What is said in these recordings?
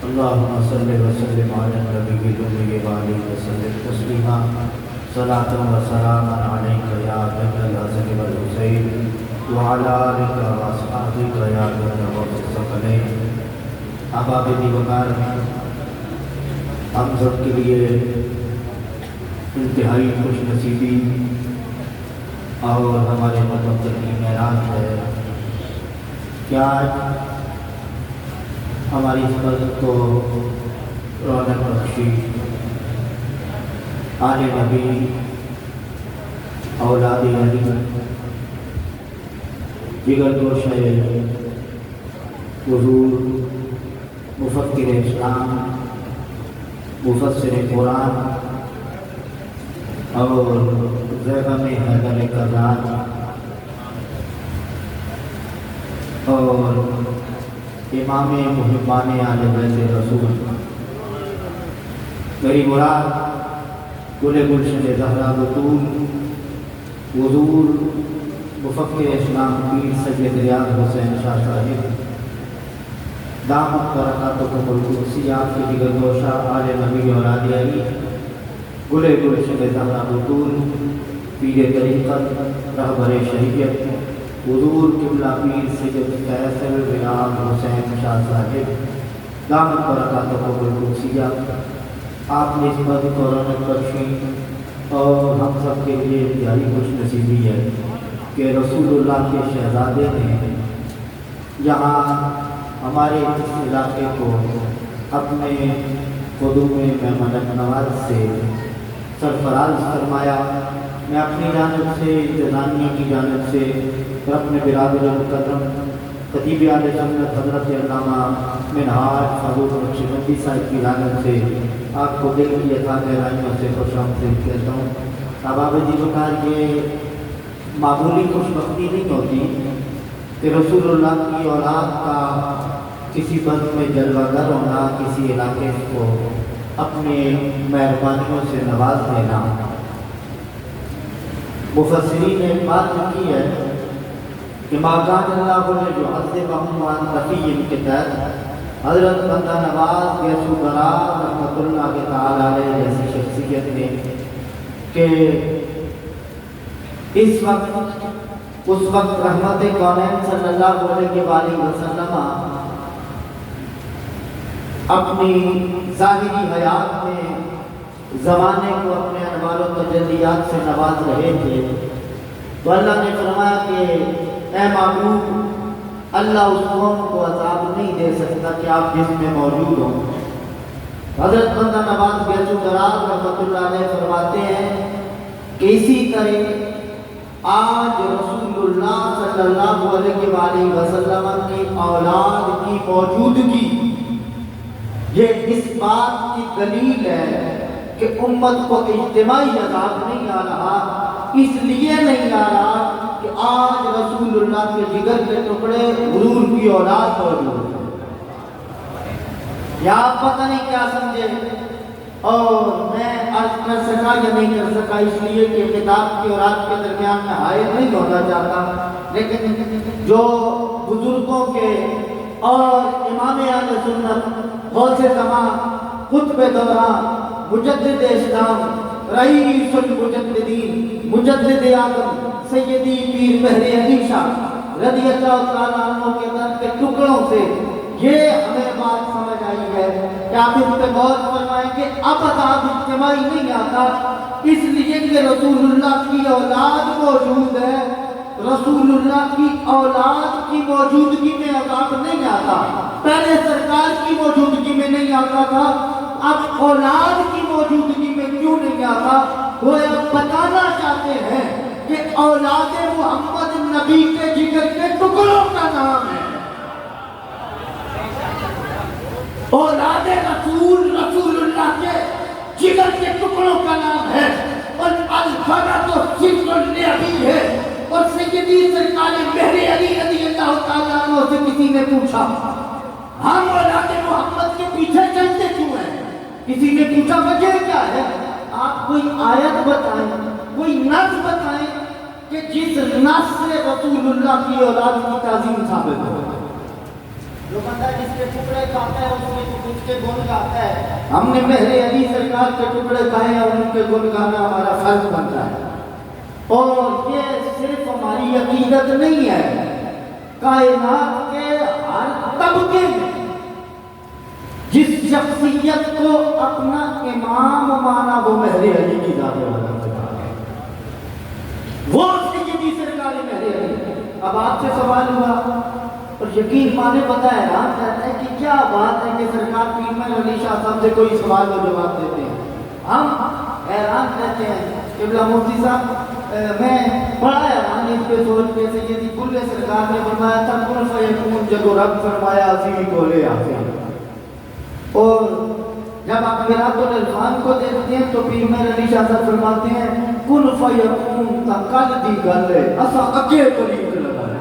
اللهم صل وسلم على النبي الأمي وعليه وسلم تسليما صلاة وسلاما عليك يا ابن الحسن والحسين وعلى آلك وأصحابك يا ابن الثقلين. احباب دیوبند، ہم سب کے لیے انتہائی خوش نصیبی اور ہمارے مقدر کی معراج ہے کہ آج ہماری اس مسجد کو رونق بخشی آل نبی اولاد علی جگر گوش حضور مفکر اسلام مفسر قرآن اور زیغم حیدر کرات اور امام محبان آل بیت رسول میری مراد گل گلشن زہرا بطول حضور مفکر اسلام پیر سید ریاض حسین شاہ صاحب دامت برکاتکم القدسی آپ کی جگر گوشہ آل نبی اولاد علی گل گلشن زہرا بطول پیر طریقت رہبر شریعت حضور قبلہ پیر سید فیصل ریاض حسین شاہ صاحب دامت برکاتکم القدسی آپ نے اس مسجد کو رونق بخشی اور ہم سب کے لیے انتہائی خوش نصیبی ہے کہ رسول اللہ کے شہزادے نے یہاں ہمارے اس علاقے کو اپنے قدوم مہمان نواز سے سرفراز فرمایا. میں اپنی جانب سے انتظامیہ کی جانب سے اور اپنے برادر مکرم خطیب اہل سنت حضرت علامہ منہاج فاروق نقشبندی صاحب کی جانب سے آپ کو دل کی عطا گہرائیوں سے خوش آمدید کہتا ہوں. احباب دیوبند، یہ معمولی خوش بختی نہیں ہوتی کہ رسول اللہ کی اولاد کا کسی بند میں جلوہ گر ہونا، کسی علاقے کو اپنے مہربانیوں سے نواز دینا. مفسرین نے بات کی ہے کہ ما کان اللہ نے جو عذبہم عن رفیع کے تحت حضرت بندہ نواز گیسو برار رحمت اللہ تعالیٰ علیہ جیسی شخصیت نے کہ اس وقت رحمت کونین صلی اللہ علیہ وآلہ وسلم اپنی ظاہری حیات میں زمانے کو اپنے انوار و تجلیات سے نواز رہے تھے تو اللہ نے فرمایا کہ اے معبود، اللہ اس قوم کو عذاب نہیں دے سکتا کہ آپ جس میں موجود ہوں. حضرت بندہ نواز گیسو برار رحمت اللہ علیہ فرماتے ہیں کہ اسی طرح آج رسول اللہ صلی اللہ علیہ وآلہ وسلم کی اولاد کی موجودگی یہ اس بات کی دلیل ہے کہ امت کو اجتماعی عذاب نہیں آ رہا. اس لیے نہیں آ رہا کہ آج رسول اللہ کے جگر کے ٹکڑے حضور کی اولاد موجود ہیں. یا آپ پتہ نہیں کیا سمجھے اور میں عرض کر سکا یا نہیں کر سکا اس لیے کہ کتاب کی اور آپ کے درمیان میں حائل نہیں ہونا چاہتا، لیکن جو بزرگوں کے اور امام اہل سنت غوث زمان قطب دوران مجدد اسلام رئیس المجددین مجدد اعظم سیدی پیر مہر علی شاہ رضی اللہ تعالیٰ عنہ کے در کے ٹکڑوں سے یہ ہمیں بات سمجھ آئی ہے کہ آپ اس پہ غور فرمائیں کہ اب عذاب اجتماعی نہیں آتا اس لیے کہ رسول اللہ کی اولاد موجود ہے. رسول اللہ کی اولاد کی موجودگی میں عذاب نہیں آتا. پہلے سرکار کی موجودگی میں نہیں آتا تھا، اب اولاد کی موجودگی میں کیوں نہیں آتا؟ وہ بتانا چاہتے ہیں کہ اولاد محمد نبی کے جگر کے ٹکڑوں کا نام ہے. اولاد رسول اللہ کے جگر کے ٹکڑوں کا نام ہے. اور الفرا تو صرف النبی ہے. اور سیدی سرکار مہر علی رضی اللہ تعالیٰ عنہ سے کسی نے پوچھا ہم اولاد محمد کے پیچھے چلتے کیوں ہیں؟ کسی نے پوچھا وجہ کیا ہے؟ آپ کوئی آیت بتائیں، کوئی نص بتائیں کہ جس نص سے رسول اللہ کی اولاد کی تعظیم ثابت ہو. جو بندہ جس کے ٹکڑے کھاتا ہے اس کے گن گاتا ہے. ہم نے مہر علی سرکار کے ٹکڑے کھائے اور ان کے گن گانا ہمارا فرض بنتا ہے. اور یہ صرف ہماری عقیدت نہیں ہے، کائنات کے ہر طبقے میں جس شخصیت کو اپنا امام مانا وہ مہر علی کی ذات والا ہے، وہ سیدی سرکار مہر علی. اب آپ سے سوال ہوا اور یقین مانے پتہ ہے حیران کہتے ہیں کہ کیا بات ہے کہ سرکار پیر مہر علی شاہ صاحب سے کوئی سوال و جواب دیتے ہیں. ہم حیران رہتے ہیں. قبلہ مفتی صاحب میں بڑا حیران اس پہ سوچ کے سیدی کل سرکار نے فرمایا تھا کن فیکون، جب رب فرمایا عظیم بولے آتے. اور جب آپ میرات العرفان کو دیکھتے ہیں تو پیر مہر علی شاہ صاحب فرماتے ہیں کن فیکون تا کل دی گل ہے اسا اگے قریب لگائے.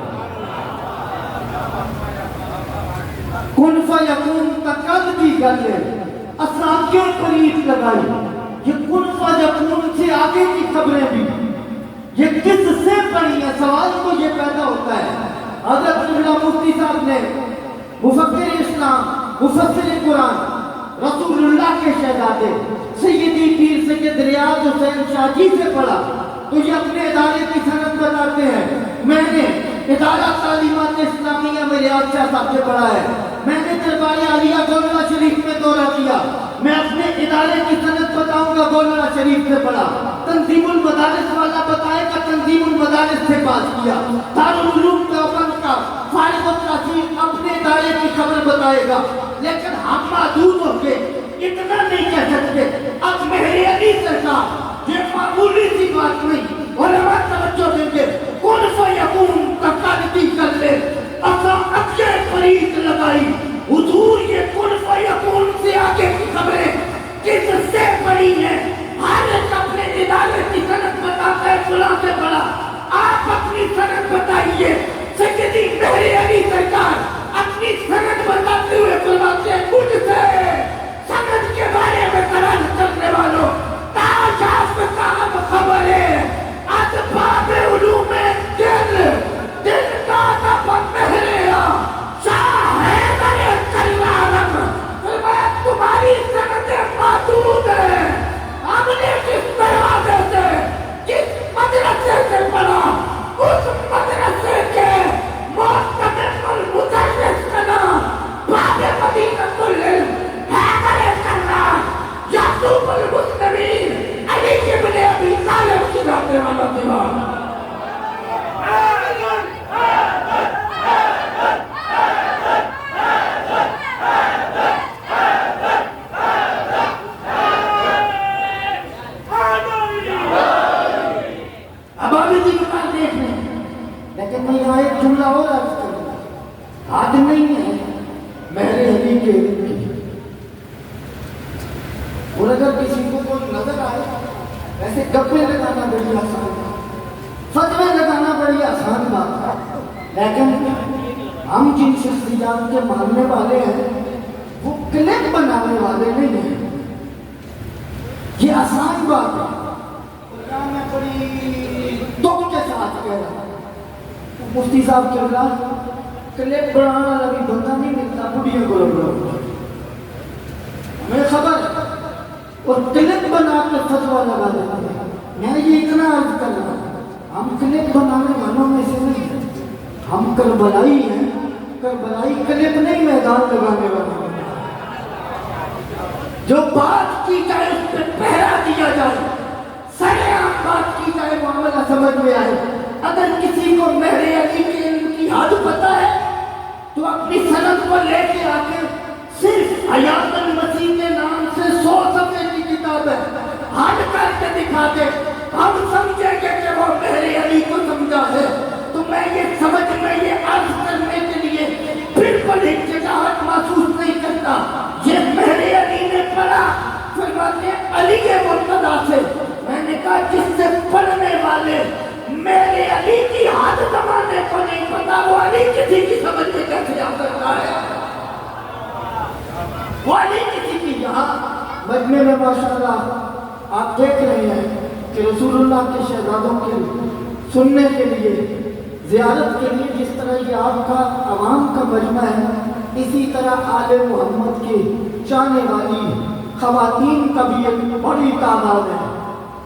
کن فیکون تا کل دی گل ہے اسا اگے قریب لگائی. یہ کن فیکون سے آگے کی خبریں بھی یہ کس سے پڑھی ہیں؟ سوال تو یہ پیدا ہوتا ہے. حضرت قبلہ مفتی صاحب نے مفکر اسلام، مفسر قرآن، رسول اللہ کے شہزادے سیدی پیر سید ریاض حسین شاہ جی سے پڑھا تو یہ اپنے ادارے کی سند بتاتے ہیں. میں نے ادارہ تعلیمات اسلامیہ میں ریاض شاہ صاحب سے پڑھا ہے. میں نے دربار عالیہ گولڑا شریف میں دورہ کیا. میں اپنے ادارے کی سند بتاؤں گا، گولڑا شریف سے پڑھا. تنظیم المدارس والا بتائے گا تنظیم المدارس سے پاس کیا. دارالعلوم دیوبند کا فارغ التحصیل اپنے ادارے کی خبر بتائے گا. لیکن ہم محدود ہو کے اتنا نہیں کہہ سکتے. اب مہر علی سرکار یہ معمولی سی بات نہیں، علماء توجہ دیں گے. کن فیکون تقاضی کر لے اسا اگے قریب لگائی. حضور یہ کن فیکون سے آگے کی خبریں کس سے پڑھی ہیں؟ ہر ایک اپنے ادارے کی سند بتاتا ہے فلاں سے پڑھا. آپ اپنی سند بتائیے. سیدی مہر علی سرکار اپنی سند بتاتے ہوئے فرماتے ہیں مجھ سے سند کے بارے میں قرار کرنے والوں تاج آفتاب خبر ہے اسباب علوم دل دل کا نب مہریا شاہ حیدر کرارم. فرمایا تمہاری سند محدود ہے. ہم نے کس دروازے سے کس مدرسے سے پڑھا اس مدرسے کے معتمد المدرس کا نام باب مدینۃ العلم حیدر کرار یعقوب المسلمین علی ابن ابی طالب کی ذات والا دیوان. لیکن میں یہاں ایک جملہ اور عرض کروں، حد نہیں ہے مہر علی کے علم کی. اور اگر کسی کو کوئی نظر آئے ویسے گپے لگانا بڑی آسان ہے، فتوے لگانا بڑی آسان بات ہے. لیکن ہم جن شخصیات کے ماننے والے ہیں وہ کلپ بنانے والے نہیں ہیں. یہ آسان بات ہے. قرآن میں بڑی دکھ کے ساتھ کہہ رہا ہے مفتی صاحب کے اللہ کلپ بڑھانا لگی بندہ نہیں ملتا بڑھیا کو لگا ہمیں خبر ہے. اور کلپ بنا کے فتوہ لگا دیتا ہے. میں یہ اتنا عرض کر رہا ہوں ہم کلپ بنانے والوں میں سے نہیں ہیں. ہم کربلائی ہیں. کربلائی کلپ نہیں میدان لگانے والے. جو بات کی جائے اس پہ پہرا دیا جائے، سرے عام بات کی جائے، معاملہ سمجھ میں آئے. اگر کسی کو مہر علی کے علم کی حد پتہ ہے تو اپنی سند کو لے کے آ کے صرف حیات المسیح کے نام سے 100 صفحے کی کتاب ہے حد کر کے دکھا دے، ہم سمجھیں گے کہ وہ مہر علی کو سمجھا ہے. تو میں یہ سمجھ میں یہ عرض کرنے کے لیے بالکل ہچکچاہٹ محسوس نہیں کرتا. یہ مہر علی نے پڑھا فرماتے علی مرتضیٰ سے. میں نے کہا جس سے پڑھنے والے میرے علی کی حد زمانے کو نہیں پتا وہ علی کسی کی سمجھ میں کیسے آ سکتا ہے؟ وہ علی کسی کی. یہاں مجمع میں ماشاءاللہ آپ دیکھ رہے ہیں کہ رسول اللہ کے شہزادوں کے سننے کے لیے زیارت کے لیے جس طرح یہ آپ کا عوام کا مجمع ہے اسی طرح آل محمد کے چاہنے والی خواتین کا بھی ایک بڑی تعداد ہے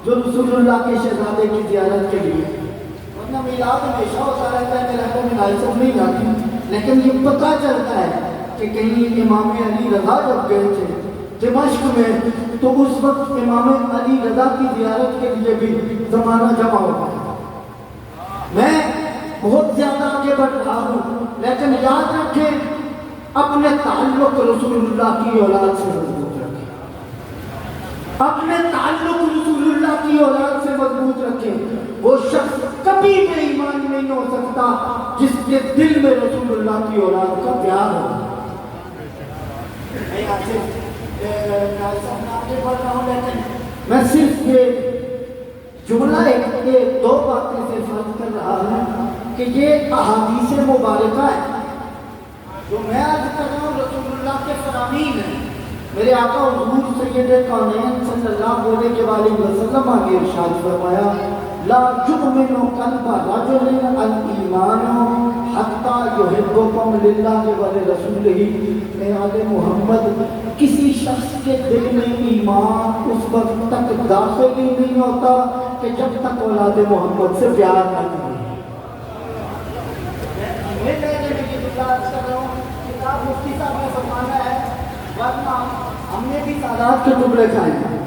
جو رسول اللہ کے شہزادے کی زیارت کے لیے، ورنہ میلاد ہمیشہ ہوتا رہتا ہے، میرے کو ملائسب نہیں آتی، لیکن یہ پتہ چلتا ہے کہ کہیں امام علی رضا جب گئے تھے دمشق میں تو اس وقت امام علی رضا کی زیارت کے لیے بھی زمانہ جمع ہو گیا۔ میں بہت زیادہ آگے بڑھ رہا ہوں، لیکن یاد رکھیں اپنے تعلق رسول اللہ کی اولاد سے مضبوط رکھیں، اپنے تعلق رسول اللہ کی اولاد سے مضبوط رکھیں۔ وہ شخص کبھی بے ایمان نہیں ہو سکتا جس کے دل میں رسول اللہ کی اولاد کا پیار ہو۔ میں صرف یہ جملہ ایک دو باتیں سے فرض کر رہا ہوں کہ یہ احادیث مبارکہ ہے جو میں عرض کر رہا ہوں، رسول اللہ کے فرامین ہیں۔ میرے آقا حضور سید کونین صلی اللہ علیہ وسلم نے ارشاد فرمایا لا یؤمن قلب رجل الایمان حتی یحبکم للہ ولرسولہ۔ اے آل محمد، کسی شخص کے دل میں ایمان اس وقت تک داخل ہی نہیں ہوتا کہ جب تک اولاد محمد سے پیار نہ کرے۔ کتاب مفتی صاحب نے فرمانا ہے، ورنہ ہم نے بھی سادات کے ٹکڑے کھائے ہیں،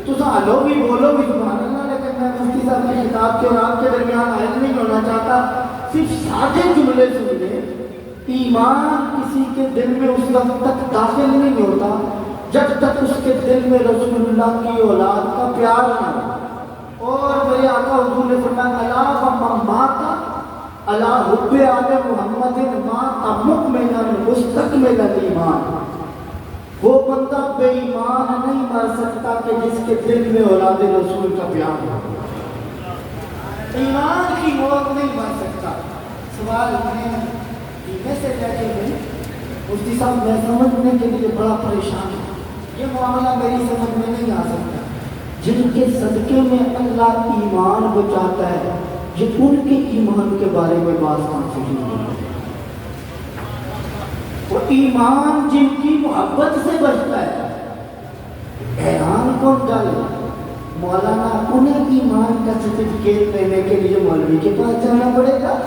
تو ہلو بھی بولو بھی سبحان اللہ، لیکن میں مفتی صاحب کی کتاب کے اور آپ کے درمیان عائد نہیں ہونا چاہتا، صرف سادے جملے سن لیں۔ ایمان کسی کے دل میں اس وقت تک داخل نہیں ہوتا جب تک اس کے دل میں رسول اللہ کی اولاد کا پیار نہ ہو۔ اور میرے آقا حضور نے فرمایا الا ومن مات علی حب آل محمد مات مؤمنا مستکمل الایمان۔ وہ بندہ بے ایمان نہیں مر سکتا کہ جس کے دل میں اولاد رسول کا پیار ہو۔ ایمان کی موت نہیں مر سکتا۔ سوال میں سے بیٹھے ہوئے مفتی صاحب میں سمجھنے کے لیے بڑا پریشان ہوں، یہ معاملہ میری سمجھ میں نہیں آ سکتا۔ جن کے صدقے میں اللہ ایمان بچاتا ہے یہ ان کے ایمان کے بارے میں بات کہاں سے ہوئی؟ وہ ایمان جن کی محبت سے بچتا ہے، حیران کون گل، مولانا انہیں ایمان کا سرٹیفکیٹ لینے کے لیے مولوی کے پاس جانا پڑے گا؟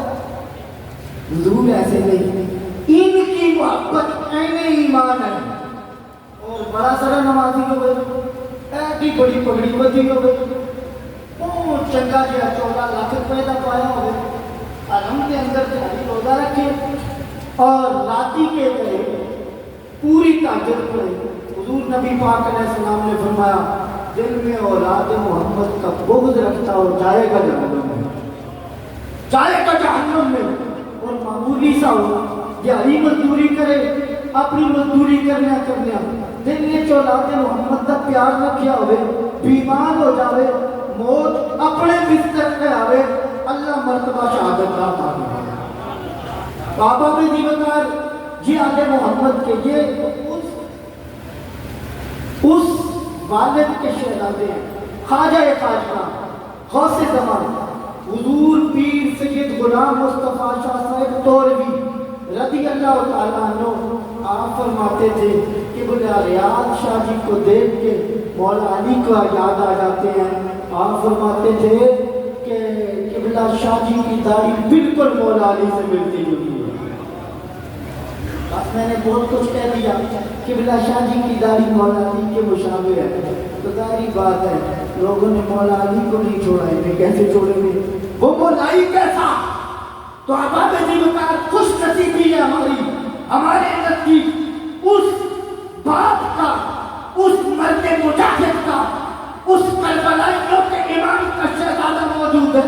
حضور ایسے نہیں، ان کی محبت عین ایمان ہے۔ اور بڑا سارا نمازی ہو گئے، ایسی بڑی پگڑی بدی ہو گئی، وہ چنگا جہا 14 لاکھ روپے کا پایا ہو گئے، حرم کے اندر جاری روزہ رکھے اور راتی کے گئے پوری تہجد پڑھے۔ حضور نبی پاک علیہ السلام نے فرمایا دل میں اولاد محمد کا بغض رکھتا اور جائے گا جہنم میں، جائے گا جہنم میں۔ اور معمولی سا ہو دیہی مزدوری کرے، اپنی مزدوری کرنا دل میں اولاد محمد کا پیار رکھیا ہوئے، بیمار ہو جاوے، موت اپنے بستر پہ آوے، اللہ مرتبہ شہادت کا عطا کرے۔ بابا میں جی بتا جی آل محمد کے یہ اس والد کے شہزادے ہیں، خواجہ خواجہ غوث زمان حضور پیر سید غلام مصطفیٰ شاہ صاحب توروی رضی اللہ تعالیٰ عنہ۔ آپ فرماتے تھے کہ بلا ریاض شاہ جی کو دیکھ کے مولا علی کو یاد آ جاتے ہیں۔ آپ فرماتے تھے کہ قبلہ شاہ جی کی داڑھی بالکل مولا علی سے ملتی جلتی ہے۔ بس میں نے بہت کچھ کہہ دیا، قبلہ شاہ جی کی داڑھی مولا علی کے مشابہ ہے، تو ظاہری بات ہے لوگوں نے مولا علی کو نہیں چھوڑا ہے، کیسے چھوڑیں گے؟ وہ مولائی کیسا؟ تو احباب جیوکار خوش نصیبی ہے ہمارے نزدیک اس باپ کا، اس مرد مجاہد کا، اس کربلائیوں کے امام کا شہزادہ موجود ہے۔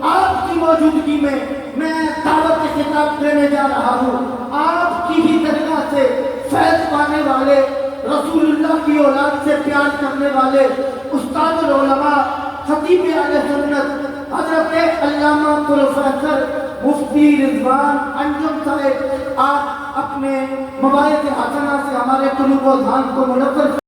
آپ کی موجودگی میں میں دعوت خطاب دینے جا رہا ہوں، آپ کی ہی درگاہ سے فیض پانے والے، رسول اللہ کی اولاد سے پیار کرنے والے استاد العلماء خطیب اہل سنت حضرت علامہ پروفیسر مفتی رضوان انجم صاحب آپ اپنے مواعظ حسنہ سے ہمارے قلوب و ذہن کو منور